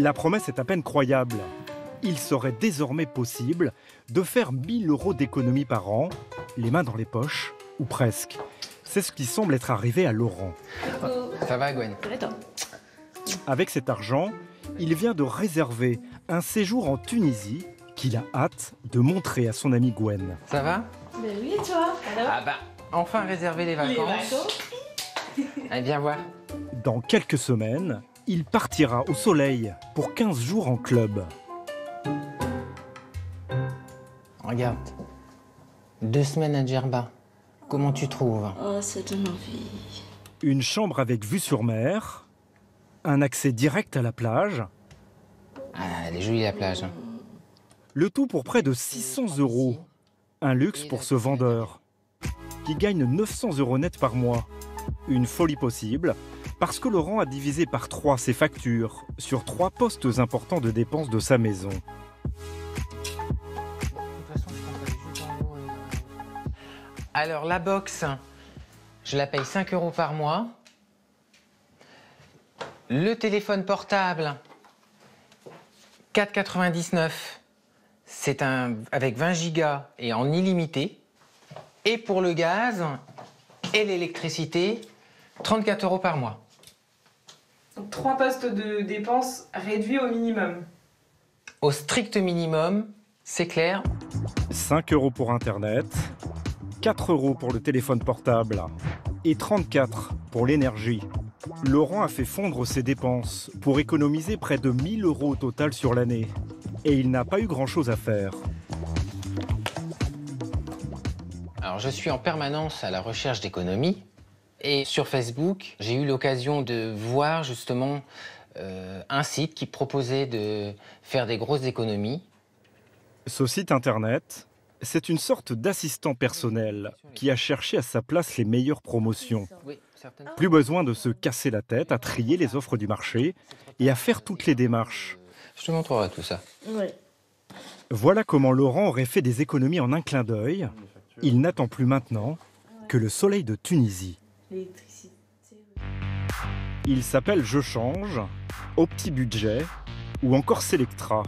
La promesse est à peine croyable. Il serait désormais possible de faire 1 000 € d'économie par an, les mains dans les poches, ou presque. C'est ce qui semble être arrivé à Laurent. Ça va, Gwen? Avec cet argent, il vient de réserver un séjour en Tunisie qu'il a hâte de montrer à son amie Gwen. Ça va? Ben oui, et toi? Alors? Ah bah, enfin réserver les vacances. Allez, viens voir. Dans quelques semaines, il partira au soleil pour 15 jours en club. Regarde. 2 semaines à Djerba. Comment tu trouves? Oh, ça donne envie. Une chambre avec vue sur mer, un accès direct à la plage, Ah, elle est jolie la plage. le tout pour près de 600 €. Un luxe pour ce vendeur, qui gagne 900 € net par mois. Une folie possible, parce que Laurent a divisé par 3 ses factures sur 3 postes importants de dépenses de sa maison. Alors, la box, je la paye 5 € par mois. Le téléphone portable, 4,99 €. C'est un avec 20 gigas et en illimité. Et pour le gaz et l'électricité, 34 € par mois. Donc 3 postes de dépenses réduits au minimum. Au strict minimum, c'est clair. 5 € pour Internet, 4 € pour le téléphone portable et 34 € pour l'énergie. Laurent a fait fondre ses dépenses pour économiser près de 1 000 € au total sur l'année. Et il n'a pas eu grand-chose à faire. Alors, je suis en permanence à la recherche d'économies. Et sur Facebook, j'ai eu l'occasion de voir justement un site qui proposait de faire des grosses économies. Ce site internet, c'est une sorte d'assistant personnel qui a cherché à sa place les meilleures promotions. Oui, certainement. Plus besoin de se casser la tête à trier les offres du marché et à faire toutes les démarches. Je te montrerai tout ça. Oui. Voilà comment Laurent aurait fait des économies en un clin d'œil. Il n'attend plus maintenant que le soleil de Tunisie. L'électricité. Il s'appelle Je Change, Au Petit Budget ou encore Selectra.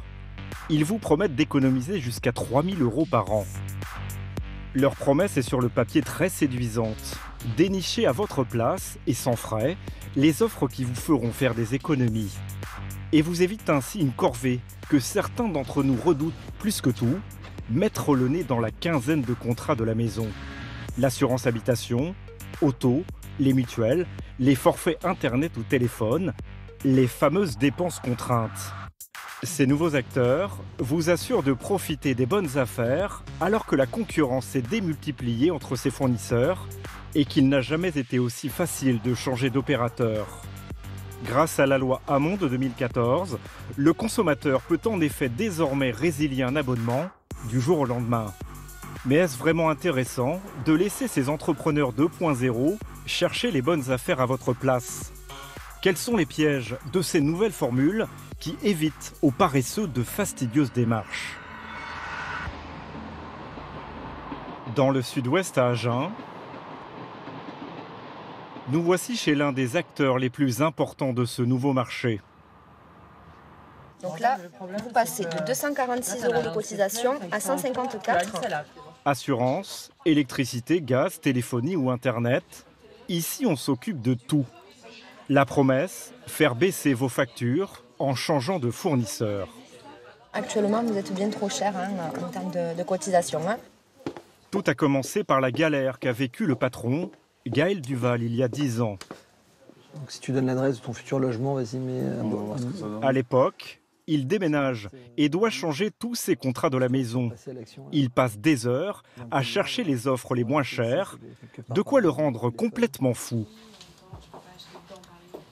Ils vous promettent d'économiser jusqu'à 3 000 € par an. Leur promesse est sur le papier très séduisante. Dénichez à votre place et sans frais les offres qui vous feront faire des économies. Et vous évite ainsi une corvée que certains d'entre nous redoutent plus que tout, mettre le nez dans la quinzaine de contrats de la maison. L'assurance habitation, auto, les mutuelles, les forfaits internet ou téléphone, les fameuses dépenses contraintes. Ces nouveaux acteurs vous assurent de profiter des bonnes affaires alors que la concurrence s'est démultipliée entre ces fournisseurs et qu'il n'a jamais été aussi facile de changer d'opérateur. Grâce à la loi Hamon de 2014, le consommateur peut en effet désormais résilier un abonnement du jour au lendemain. Mais est-ce vraiment intéressant de laisser ces entrepreneurs 2.0 chercher les bonnes affaires à votre place? Quels sont les pièges de ces nouvelles formules qui évitent aux paresseux de fastidieuses démarches? Dans le sud-ouest à Agen, nous voici chez l'un des acteurs les plus importants de ce nouveau marché. Donc là, vous passez de 246 € de cotisation à 154. Assurance, électricité, gaz, téléphonie ou Internet, ici on s'occupe de tout. La promesse, faire baisser vos factures en changeant de fournisseur. Actuellement, vous êtes bien trop cher en termes de cotisation. Tout a commencé par la galère qu'a vécu le patron, Gaël Duval, il y a 10 ans. Donc si tu donnes l'adresse de ton futur logement, vas-y, mets... À l'époque, il déménage et doit changer tous ses contrats de la maison. Il passe des heures à chercher les offres les moins chères, de quoi le rendre complètement fou.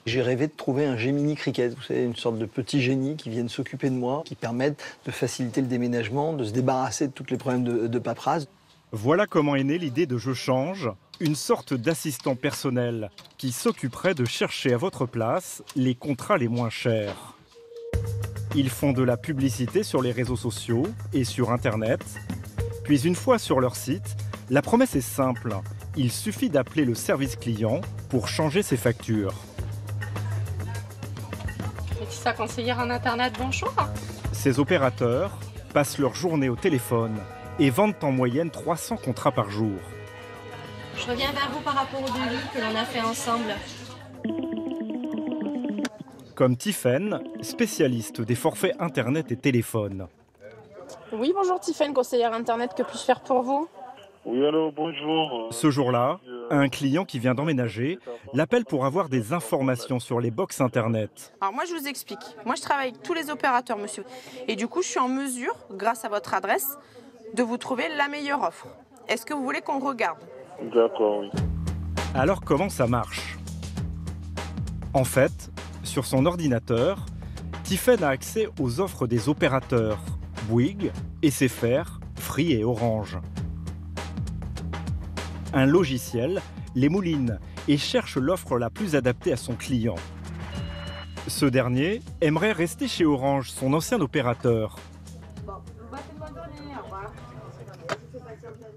J'ai rêvé de trouver un Gemini Cricket, vous savez, une sorte de petit génie qui vienne s'occuper de moi, qui permette de faciliter le déménagement, de se débarrasser de tous les problèmes de paperasse. Voilà comment est née l'idée de Je Change, une sorte d'assistant personnel qui s'occuperait de chercher à votre place les contrats les moins chers. Ils font de la publicité sur les réseaux sociaux et sur Internet. Puis une fois sur leur site, la promesse est simple. Il suffit d'appeler le service client pour changer ses factures. Laetitia, conseillère en Internet, bonjour. Ces opérateurs passent leur journée au téléphone et vendent en moyenne 300 contrats par jour. Je reviens vers vous par rapport au devis que l'on a fait ensemble. Comme Tiffaine, spécialiste des forfaits Internet et téléphone. Oui, bonjour Tiffaine, conseillère Internet, que puis-je faire pour vous? Oui, allô, bonjour. Ce jour-là, un client qui vient d'emménager l'appelle pour avoir des informations sur les box Internet. Alors moi, je vous explique. Moi, je travaille avec tous les opérateurs, monsieur. Et du coup, je suis en mesure, grâce à votre adresse, de vous trouver la meilleure offre. Est-ce que vous voulez qu'on regarde? D'accord, oui. Alors comment ça marche? En fait, sur son ordinateur, Tiffaine a accès aux offres des opérateurs Bouygues, SFR, Free et Orange. Un logiciel les mouline et cherche l'offre la plus adaptée à son client. Ce dernier aimerait rester chez Orange, son ancien opérateur.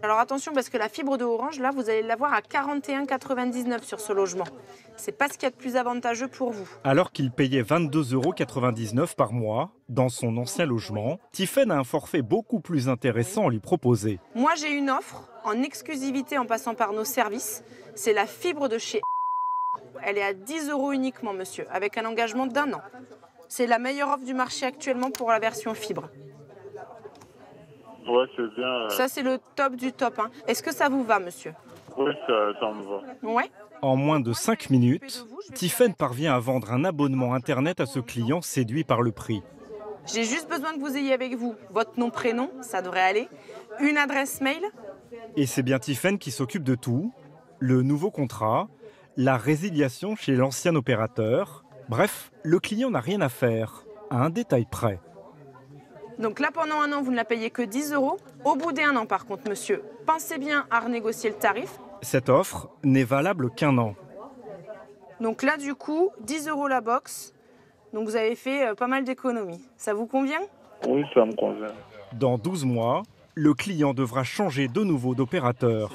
Alors attention, parce que la fibre de Orange, là, vous allez l'avoir à 41,99 € sur ce logement. C'est pas ce qu'il y a de plus avantageux pour vous. Alors qu'il payait 22,99 € par mois dans son ancien logement, Tiffaine a un forfait beaucoup plus intéressant à lui proposer. Moi, j'ai une offre en exclusivité en passant par nos services. C'est la fibre de chez Elle est à 10 € uniquement, monsieur, avec un engagement d'1 an. C'est la meilleure offre du marché actuellement pour la version fibre. Ouais, c'est bien. Ça, c'est le top du top. Hein. Est-ce que ça vous va, monsieur? Oui, ça me va. Ouais. En moins de 5 minutes, Tiffaine parvient à vendre un abonnement Internet à ce client séduit par le prix. J'ai juste besoin que vous ayez avec vous votre nom, prénom, ça devrait aller, une adresse mail. Et c'est bien Tiffaine qui s'occupe de tout, le nouveau contrat, la résiliation chez l'ancien opérateur. Bref, le client n'a rien à faire, à un détail près. Donc là, pendant 1 an, vous ne la payez que 10 €. Au bout d'1 an, par contre, monsieur, pensez bien à renégocier le tarif. Cette offre n'est valable qu'1 an. Donc là, du coup, 10 € la box. Donc vous avez fait pas mal d'économies. Ça vous convient? Oui, ça me convient. Dans 12 mois, le client devra changer de nouveau d'opérateur.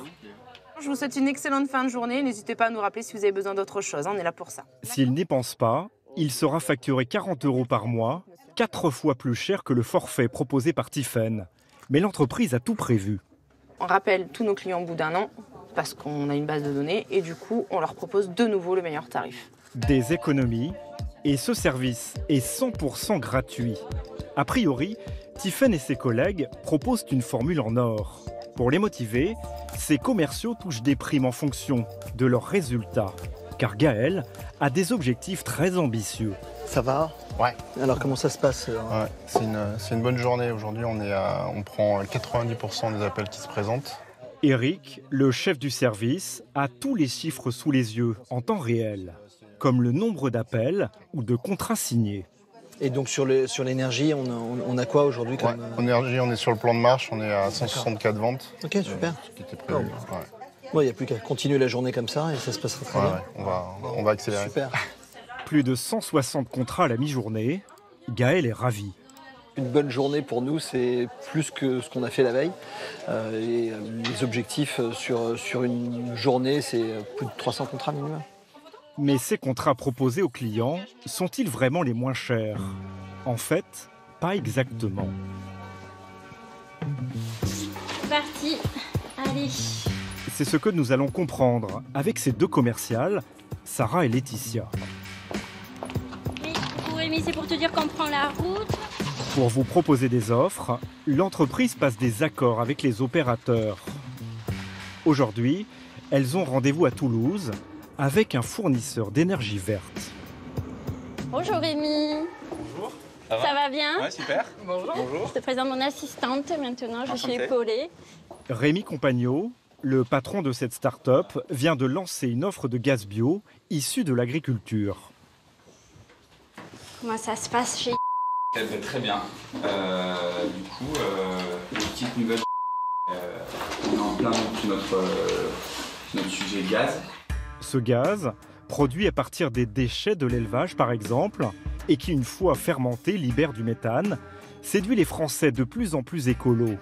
Je vous souhaite une excellente fin de journée. N'hésitez pas à nous rappeler si vous avez besoin d'autre chose. On est là pour ça. S'il n'y pense pas, il sera facturé 40 € par mois, 4 fois plus cher que le forfait proposé par Tiffaine. Mais l'entreprise a tout prévu. On rappelle tous nos clients au bout d'1 an parce qu'on a une base de données et du coup, on leur propose de nouveau le meilleur tarif. Des économies et ce service est 100% gratuit. A priori, Tiffaine et ses collègues proposent une formule en or. Pour les motiver, ces commerciaux touchent des primes en fonction de leurs résultats. Car Gaël a des objectifs très ambitieux. Ça va? Ouais. Alors comment ça se passe? Ouais, c'est une bonne journée. Aujourd'hui, on prend 90% des appels qui se présentent. Eric, le chef du service, a tous les chiffres sous les yeux en temps réel, comme le nombre d'appels ou de contrats signés. Et donc sur l'énergie, on a quoi aujourd'hui comme... En énergie, on est sur le plan de marche, on est à 164 ventes. Ok, super. Ce qui était prévu. Il n'y a plus qu'à continuer la journée comme ça et ça se passera très bien. On va accélérer. Super. Plus de 160 contrats à la mi-journée, Gaël est ravi. Une bonne journée pour nous, c'est plus que ce qu'on a fait la veille. Et les objectifs sur une journée, c'est plus de 300 contrats minimum. Mais ces contrats proposés aux clients sont-ils vraiment les moins chers? En fait, pas exactement. C'est parti. Allez. C'est ce que nous allons comprendre avec ces deux commerciales, Sarah et Laetitia. Oui, Rémi, c'est pour te dire qu'on prend la route. Pour vous proposer des offres, l'entreprise passe des accords avec les opérateurs. Aujourd'hui, elles ont rendez-vous à Toulouse avec un fournisseur d'énergie verte. Bonjour Rémi. Bonjour. Ça va bien? Ouais, super. Bonjour. Bonjour. Je te présente mon assistante maintenant, je suis épaulée. Rémi Compagno, le patron de cette start-up, vient de lancer une offre de gaz bio issue de l'agriculture. Comment ça se passe chez... Elle va très bien. Du coup, une petite nouvelle. On est en plein sur notre sujet gaz. Ce gaz, produit à partir des déchets de l'élevage par exemple, et qui une fois fermenté libère du méthane, séduit les Français de plus en plus écolos.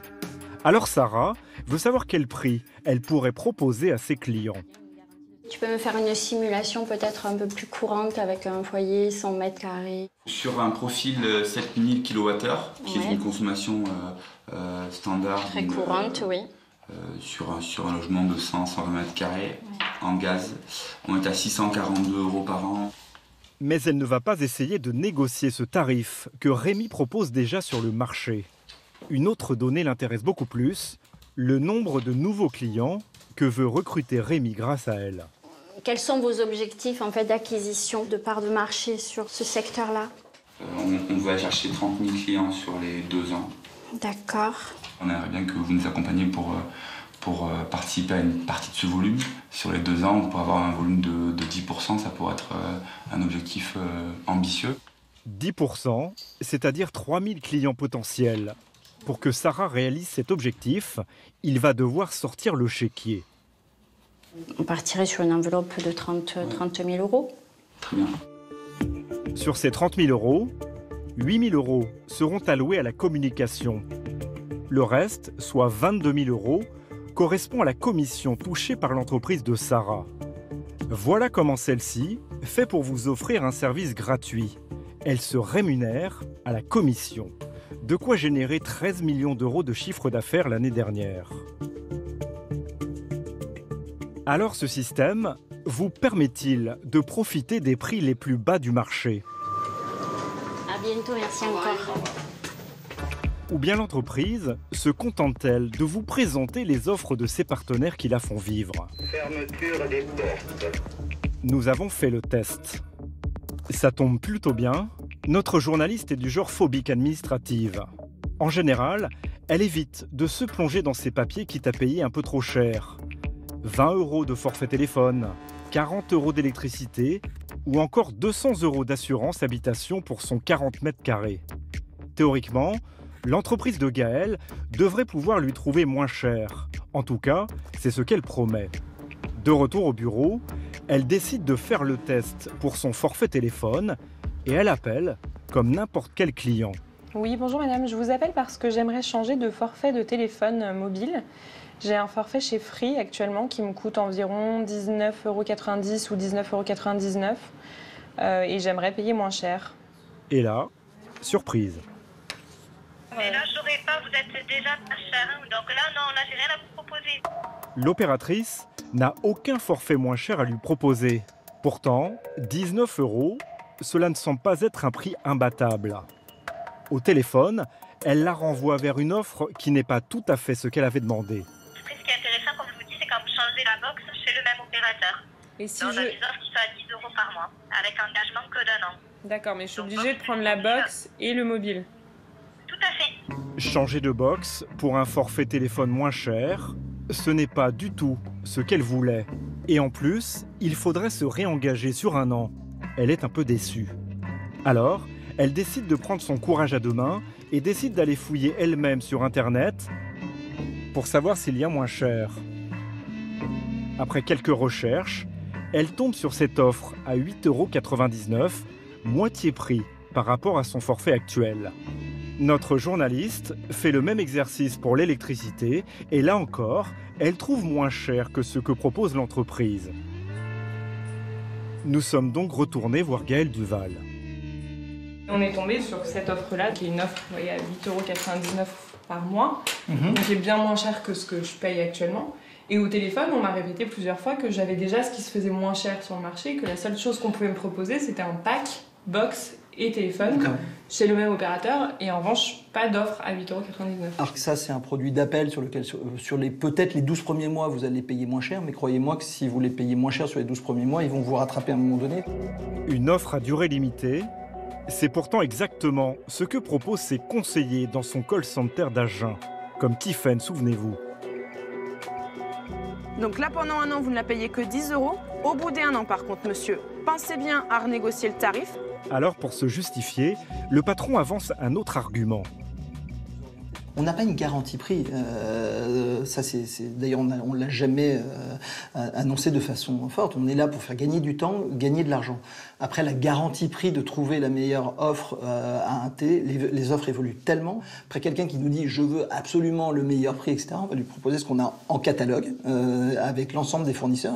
Alors Sarah veut savoir quel prix elle pourrait proposer à ses clients. Tu peux me faire une simulation peut-être un peu plus courante avec un foyer 100 mètres carrés. Sur un profil 7000 kWh, qui est une consommation standard. Très courante, oui. Sur un logement de 100-120 mètres carrés, en gaz, on est à 642 € par an. Mais elle ne va pas essayer de négocier ce tarif que Rémi propose déjà sur le marché. Une autre donnée l'intéresse beaucoup plus, le nombre de nouveaux clients que veut recruter Rémi grâce à elle. Quels sont vos objectifs en fait, d'acquisition de parts de marché sur ce secteur-là? On va chercher 30 000 clients sur les 2 ans. D'accord. On aimerait bien que vous nous accompagniez pour participer à une partie de ce volume. Sur les 2 ans, on pourrait avoir un volume de 10%, ça pourrait être un objectif ambitieux. 10%, c'est-à-dire 3000 clients potentiels. Pour que Sarah réalise cet objectif, il va devoir sortir le chéquier. On partirait sur une enveloppe de 30 000 €. Très bien. Sur ces 30 000 €, 8 000 € seront alloués à la communication. Le reste, soit 22 000 €, correspond à la commission touchée par l'entreprise de Sarah. Voilà comment celle-ci fait pour vous offrir un service gratuit. Elle se rémunère à la commission. De quoi générer 13 millions € de chiffre d'affaires l'année dernière. Alors ce système vous permet-il de profiter des prix les plus bas du marché? À bientôt, merci encore. Ou bien l'entreprise se contente-t-elle de vous présenter les offres de ses partenaires qui la font vivre? Fermeture des portes. Nous avons fait le test. Ça tombe plutôt bien. Notre journaliste est du genre phobique administrative. En général, elle évite de se plonger dans ses papiers quitte à payer un peu trop cher. 20 € de forfait téléphone, 40 € d'électricité ou encore 200 € d'assurance habitation pour son 40 mètres carrés. Théoriquement, l'entreprise de Gaël devrait pouvoir lui trouver moins cher. En tout cas, c'est ce qu'elle promet. De retour au bureau, elle décide de faire le test pour son forfait téléphone et elle appelle comme n'importe quel client. Oui, bonjour madame, je vous appelle parce que j'aimerais changer de forfait de téléphone mobile. J'ai un forfait chez Free actuellement qui me coûte environ 19,90 € ou 19,99 € et j'aimerais payer moins cher. Et là, surprise. Mais là, je n'aurais pas, vous êtes déjà pas cher, donc là, non, là, j'ai rien à vous proposer. L'opératrice n'a aucun forfait moins cher à lui proposer. Pourtant, 19 €, cela ne semble pas être un prix imbattable. Au téléphone, elle la renvoie vers une offre qui n'est pas tout à fait ce qu'elle avait demandé. Ce qui est intéressant, comme je vous dis, c'est quand vous changez la box chez le même opérateur. Et si donc, on a des offres qui sont à 10 € par mois, avec engagement que d'un an. D'accord, mais je suis obligée de prendre la box et le mobile. Tout à fait. Changer de box pour un forfait téléphone moins cher, ce n'est pas du tout ce qu'elle voulait. Et en plus, il faudrait se réengager sur un an. Elle est un peu déçue. Alors, elle décide de prendre son courage à deux mains et décide d'aller fouiller elle-même sur Internet pour savoir s'il y a moins cher. Après quelques recherches, elle tombe sur cette offre à 8,99 €, moitié prix par rapport à son forfait actuel. Notre journaliste fait le même exercice pour l'électricité et là encore, elle trouve moins cher que ce que propose l'entreprise. Nous sommes donc retournés voir Gaël Duval. On est tombé sur cette offre-là, qui est une offre à 8,99 € par mois, qui est bien moins cher que ce que je paye actuellement. Et au téléphone, on m'a répété plusieurs fois que j'avais déjà ce qui se faisait moins cher sur le marché, que la seule chose qu'on pouvait me proposer, c'était un pack, box et téléphone chez le même opérateur, et en revanche, pas d'offre à 8,99 €. Alors que ça, c'est un produit d'appel sur lequel, sur les peut-être les 12 premiers mois, vous allez payer moins cher, mais croyez-moi que si vous les payez moins cher sur les 12 premiers mois, ils vont vous rattraper à un moment donné. Une offre à durée limitée, c'est pourtant exactement ce que proposent ses conseillers dans son call center d'Agen, comme Tiffen, souvenez-vous. Donc là, pendant un an, vous ne la payez que 10 €. Au bout d'un an, par contre, monsieur, pensez bien à renégocier le tarif. Alors, pour se justifier, le patron avance un autre argument. On n'a pas une garantie prix. D'ailleurs, on ne l'a jamais annoncé de façon forte. On est là pour faire gagner du temps, gagner de l'argent. Après, la garantie prix de trouver la meilleure offre à un T, les offres évoluent tellement. Après, quelqu'un qui nous dit « je veux absolument le meilleur prix », etc., on va lui proposer ce qu'on a en catalogue avec l'ensemble des fournisseurs.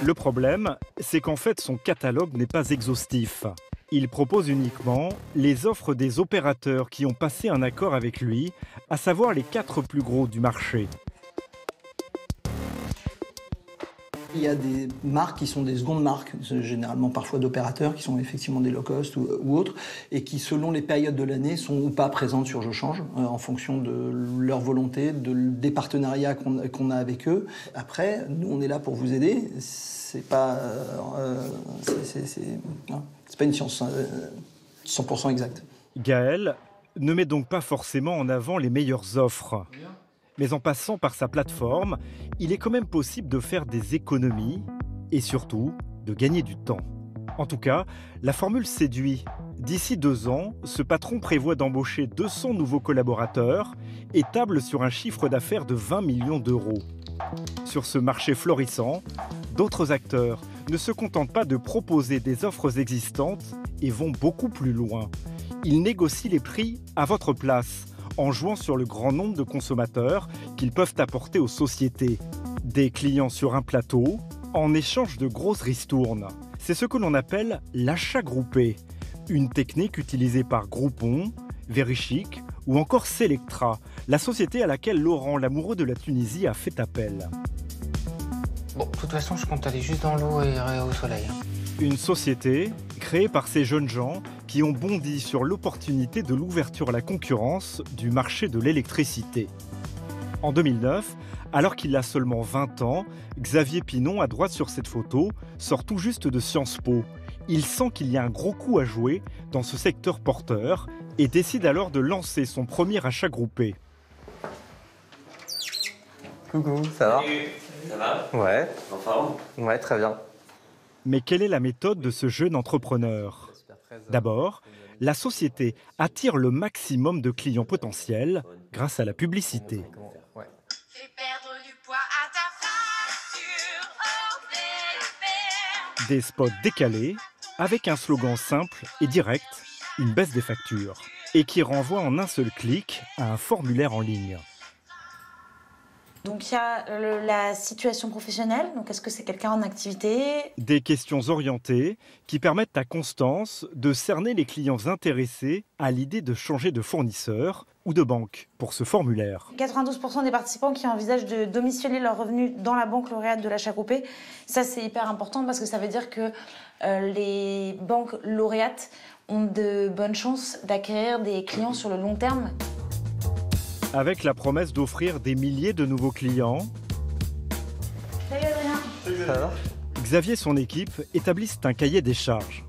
Le problème, c'est qu'en fait, son catalogue n'est pas exhaustif. Il propose uniquement les offres des opérateurs qui ont passé un accord avec lui, à savoir les 4 plus gros du marché. Il y a des marques qui sont des secondes marques, généralement parfois d'opérateurs qui sont effectivement des low cost ou autres, et qui selon les périodes de l'année sont ou pas présentes sur Je Change, en fonction de leur volonté, des partenariats qu'on a avec eux. Après, nous on est là pour vous aider, c'est pas une science 100% exacte. Gaël ne met donc pas forcément en avant les meilleures offres. Mais en passant par sa plateforme, il est quand même possible de faire des économies et surtout de gagner du temps. En tout cas, la formule séduit. D'ici 2 ans, ce patron prévoit d'embaucher 200 nouveaux collaborateurs et table sur un chiffre d'affaires de 20 millions d'euros. Sur ce marché florissant, d'autres acteurs ne se contentent pas de proposer des offres existantes et vont beaucoup plus loin. Ils négocient les prix à votre place, en jouant sur le grand nombre de consommateurs qu'ils peuvent apporter aux sociétés. Des clients sur un plateau, en échange de grosses ristournes. C'est ce que l'on appelle l'achat groupé, une technique utilisée par Groupon, Verichic ou encore Selectra, la société à laquelle Laurent, l'amoureux de la Tunisie, a fait appel. Bon, de toute façon, je compte aller juste dans l'eau et au soleil. Une société créée par ces jeunes gens qui ont bondi sur l'opportunité de l'ouverture à la concurrence du marché de l'électricité. En 2009, alors qu'il a seulement 20 ans, Xavier Pinon, à droite sur cette photo, sort tout juste de Sciences Po. Il sent qu'il y a un gros coup à jouer dans ce secteur porteur et décide alors de lancer son premier achat groupé. Coucou, ça va? Ça va? Ouais. En forme? Ouais, très bien. Mais quelle est la méthode de ce jeune entrepreneur? D'abord, la société attire le maximum de clients potentiels grâce à la publicité. Des spots décalés, avec un slogan simple et direct, une baisse des factures, et qui renvoie en un seul clic à un formulaire en ligne. Donc il y a la situation professionnelle, donc est-ce que c'est quelqu'un en activité? Des questions orientées qui permettent à Constance de cerner les clients intéressés à l'idée de changer de fournisseur ou de banque pour ce formulaire. 92% des participants qui envisagent de domicilier leurs revenus dans la banque lauréate de l'achat groupé. Ça c'est hyper important parce que ça veut dire que les banques lauréates ont de bonnes chances d'acquérir des clients sur le long terme. Avec la promesse d'offrir des milliers de nouveaux clients, Salut Adrien. Ça va? Xavier et son équipe établissent un cahier des charges.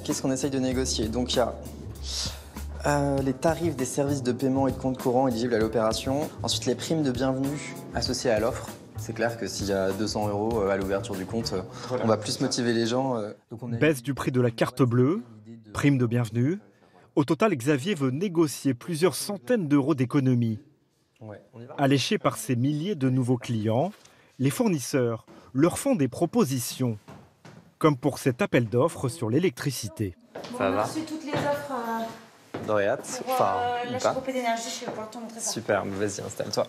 Qu'est-ce qu'on essaye de négocier? Donc il y a les tarifs des services de paiement et de compte courant éligibles à l'opération. Ensuite les primes de bienvenue associées à l'offre. C'est clair que s'il y a 200 € à l'ouverture du compte, on va plus motiver les gens. Baisse du prix de la carte bleue, prime de bienvenue. Au total, Xavier veut négocier plusieurs centaines d'euros d'économies. Alléchés par ces milliers de nouveaux clients, les fournisseurs leur font des propositions, comme pour cet appel d'offres sur l'électricité. On a reçu toutes les offres lauréates, pour l'achat groupé d'énergie, je vais pouvoir te montrer ça. Super, vas-y, installe-toi.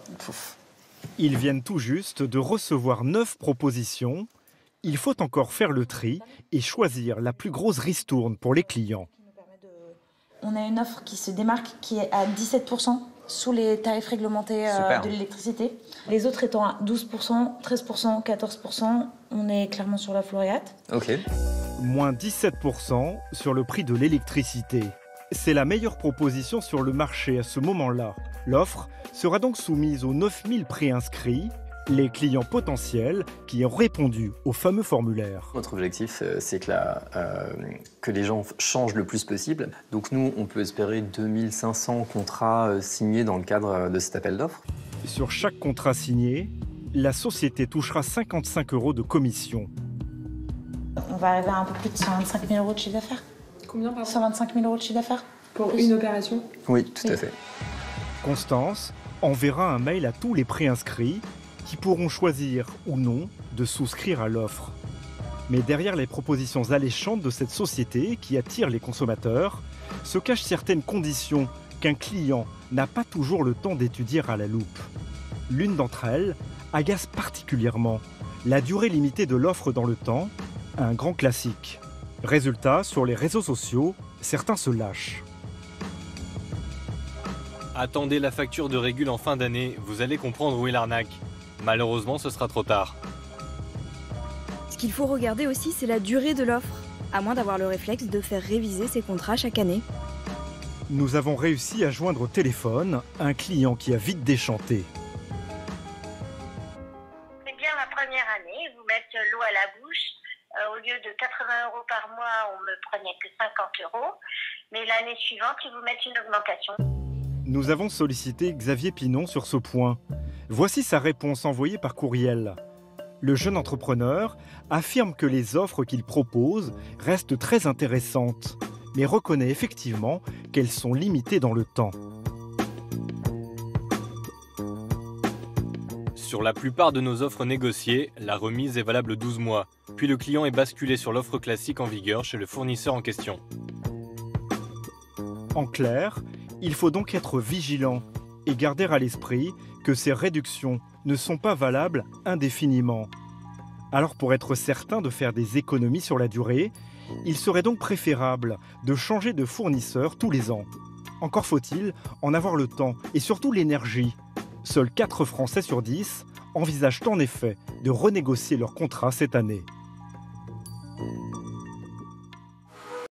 Ils viennent tout juste de recevoir 9 propositions. Il faut encore faire le tri et choisir la plus grosse ristourne pour les clients. On a une offre qui se démarque, qui est à 17% sous les tarifs réglementés de l'électricité. Les autres étant à 12%, 13%, 14%. On est clairement sur la lauréate. Ok. Moins 17% sur le prix de l'électricité. C'est la meilleure proposition sur le marché à ce moment-là. L'offre sera donc soumise aux 9000 préinscrits, les clients potentiels qui ont répondu au fameux formulaire. Notre objectif, c'est que les gens changent le plus possible. Donc nous, on peut espérer 2500 contrats signés dans le cadre de cet appel d'offres. Sur chaque contrat signé, la société touchera 55 € de commission. On va arriver à un peu plus de 125 000 € de chiffre d'affaires. Combien, pardon? 125 000 € de chiffre d'affaires. Pour une opération? Oui, tout à fait. Constance enverra un mail à tous les préinscrits qui pourront choisir ou non de souscrire à l'offre. Mais derrière les propositions alléchantes de cette société qui attire les consommateurs, se cachent certaines conditions qu'un client n'a pas toujours le temps d'étudier à la loupe. L'une d'entre elles agace particulièrement: la durée limitée de l'offre dans le temps, un grand classique. Résultat, sur les réseaux sociaux, certains se lâchent. Attendez la facture de régule en fin d'année, vous allez comprendre où est l'arnaque. Malheureusement, ce sera trop tard. Ce qu'il faut regarder aussi, c'est la durée de l'offre, à moins d'avoir le réflexe de faire réviser ses contrats chaque année. Nous avons réussi à joindre au téléphone un client qui a vite déchanté. C'est bien la première année, vous mettez l'eau à la bouche. Au lieu de 80 € par mois, on me prenait que 50 €. Mais l'année suivante, ils vous mettent une augmentation. Nous avons sollicité Xavier Pinon sur ce point. Voici sa réponse envoyée par courriel. Le jeune entrepreneur affirme que les offres qu'il propose restent très intéressantes, mais reconnaît effectivement qu'elles sont limitées dans le temps. Sur la plupart de nos offres négociées, la remise est valable 12 mois, puis le client est basculé sur l'offre classique en vigueur chez le fournisseur en question. En clair, il faut donc être vigilant et garder à l'esprit que ces réductions ne sont pas valables indéfiniment. Alors pour être certain de faire des économies sur la durée, il serait donc préférable de changer de fournisseur tous les ans. Encore faut-il en avoir le temps et surtout l'énergie. Seuls 4 Français sur 10 envisagent en effet de renégocier leur contrat cette année.